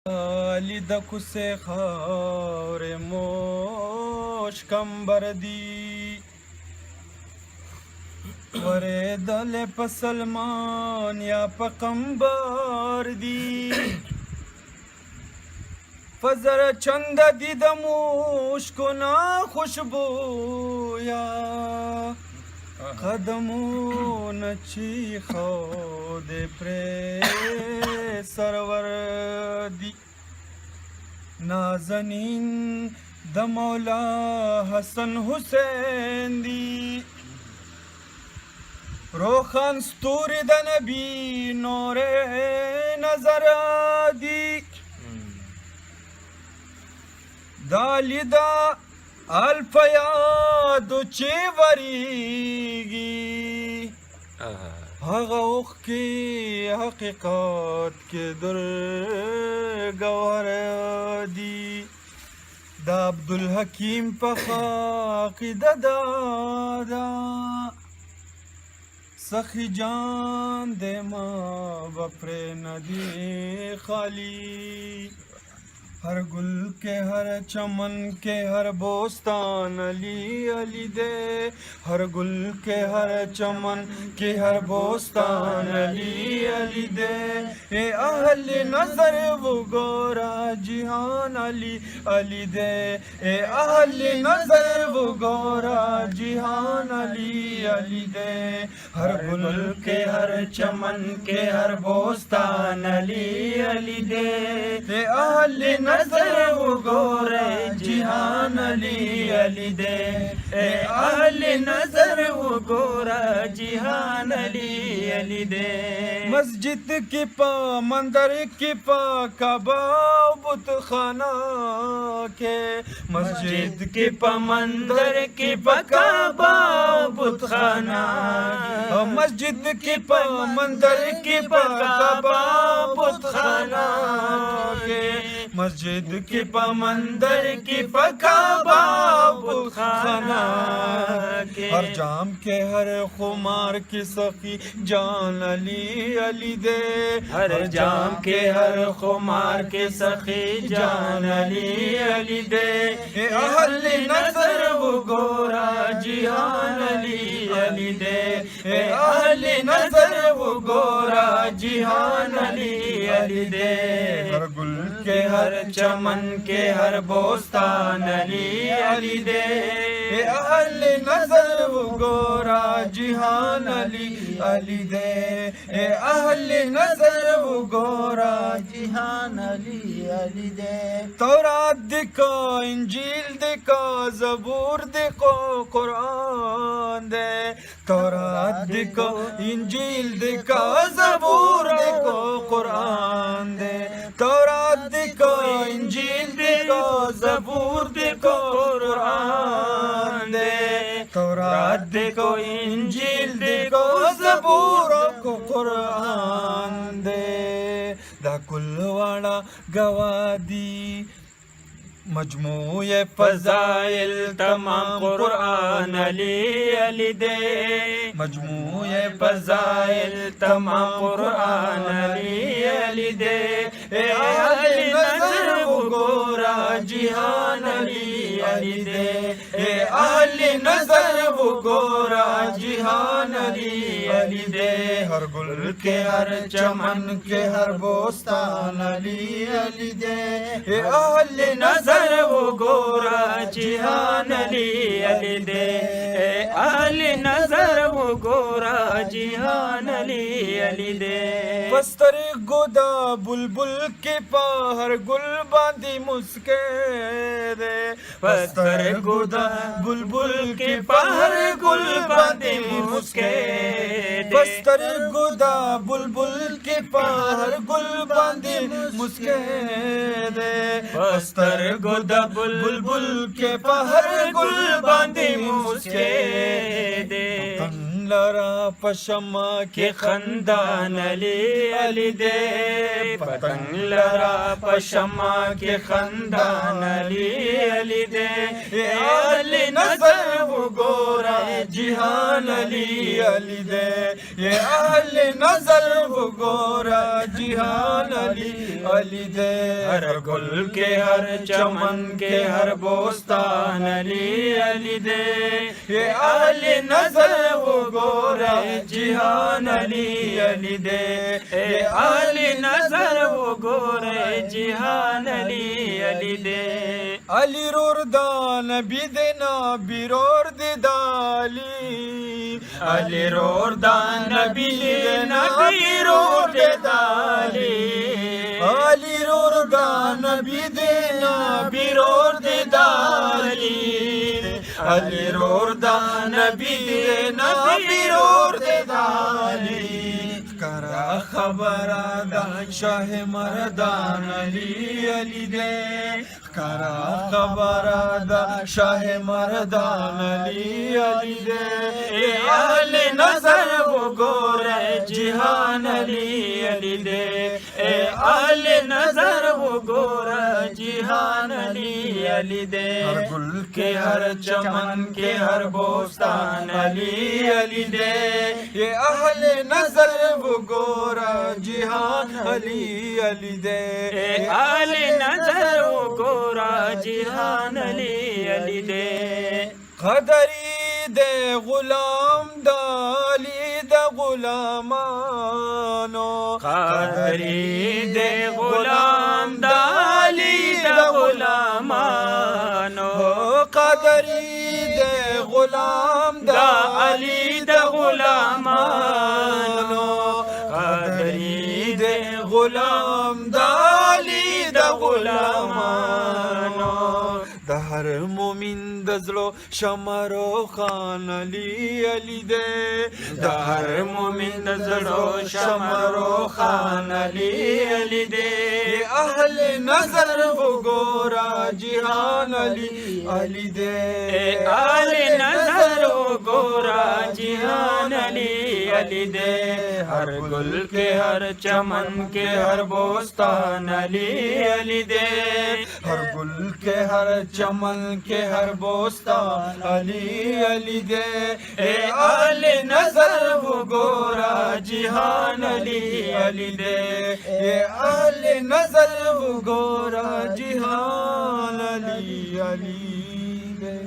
لیدکو سے خاور موش کمبر دی وریدل پا سلمان یا پا قمبر دی فزر چند دیدموش کنا خوشبویا قدمون چی خود پری سرور دی نازنین د مولا حسن حسین دی روخان ستوری د نبی نور نظر دی دالی دا الفیادو چی وریگی هغه اوخ کی حقیقت کی در گوهر دی دا عبدالحکیم پخاقی دادا سخی جان دے ما بپر ندی خالی ہر گل کے ہر چمن کے ہر بوستان علی علی دے ہر گل کے ہر چمن کے ہر بوستان علی علی دے اے اہل نظر وہ گورا جہان علی علی دے اے اہل نظر وہ گورا جہان علی علی دے ہر گل کے ہر چمن کے ہر بوستان علی علی دے اے اہل نظر وہ گورے جہان علی علی دے اے اہل نظر وہ گورا جہان علی علی دے مسجد کی پا مندر کی پا کعبہ بت خانہ کے مسجد کی پا مندر کی پا کعبہ بت خانہ مسجد کی پا مندر کی پا کعبہ بت خانہ کے مسجد کی پا مندر کی پا کعبہ بت خانہ کے ہر جام کے ہر خمار کی سخی جان علی علی دے ہر جام کے ہر خمار کے سخی جان علی علی دے اے اہل نظر وہ گورا جہان علی علی دے اے اہل نظر وہ گورا جہان علی علی دے ہر گل کے ہر چمن کے ہر بوستان علی علی دے اے اہل نظر وہ گورا جہان علی علی دے اے اہل نظر وہ گورا جہان علی علی دے تورات دکھا انجیل دکھا زبور دکھو قرآن دے تورات دکھو انجیل دکھا زبور دکھو قرآن دے تورات دکھو انجیل دکھو زبور دکھو قرآن دے تورات دکھو انجیل دکھو زبور کو قرآن دے دا کل واڑا گوادی مجموع فضائل تمام قرآن علی علی دے مجموع فضائل تمام قرآن علی علی دے اے اہل نظر وہ گورا جہان علی علی دے اے اہل نظر وہ گورا جہان علی علی دے ہر گل کے ہر چمن کے ہر بوستان علی علی دے اے اہل نظر وہ گورا جہان علی علی دے اے اہل نظر وہ گورا جہان علی علی دے بستر گودا بلبل کے پا ہر گل باندھی مسکے دے بستر گودا بلبل کے پا ہر گل باندھی مسکے دے بستر گودا بلبل کے پا ہر گل باندھی مسکے دے بستر گودا بلبل کے پا ہر گل باندھی مسکے دے لرا پشما کہ خندان علی علی دے پتنگ لرا پشما کہ خندان علی علی دے اے علی نظر وہ گورا جہان علی علی دے یہ اہل نظر وہ گورا جہان علی علی دے ہر گل کے ہر چمن کے ہر بوستان علی علی دے یہ اہل نظر وہ گورا جہان علی علی دے اے اہل نظر وہ گورے جہان علی علی دے علی روردان بیدنا بیرور دالی علی روردان نبی نبی رو دے دالی علی روردان بیدنا بیرور دالی علی روردان بیدنا بیرور دالی کرا خبر دا شاہ مردان علی علی دے کرا خبر دا شاہ مردان علی علی دے اے اہل نظر وہ گورے جہان علی علی دے اے اہل نظر وہ گورا جہان علی علی دے ہر گل کے ہر چمن کے ہر بوستان علی علی دے یہ اہل نظر وہ گورا جہان علی علی دے اے اہل نظر وہ گورا جہان علی علی دے قدری دے غلام دالی دا غلامانو قدری دے غلام دالی دا غلامانو قدری دے غلام دا علی دا غلامانو قدری دے غلام دالی دا غلامانو دہر مومن دزلو شمرو خان علی علی دے دہر مومن دزلو شمرو خان علی علی دے اہل نظر وہ گورا جہان علی علی دے اہل نظر وہ گورا جہان علی علی دے ہر گل کے ہر چمن کے ہر بوستان علی علی دے ہر گل کے ہر چمن کے ہر بوستان علی علی دے اے اہل نظر وہ گورا جہان علی علی دے اے اہل نظر وہ گورا جہان علی علی دے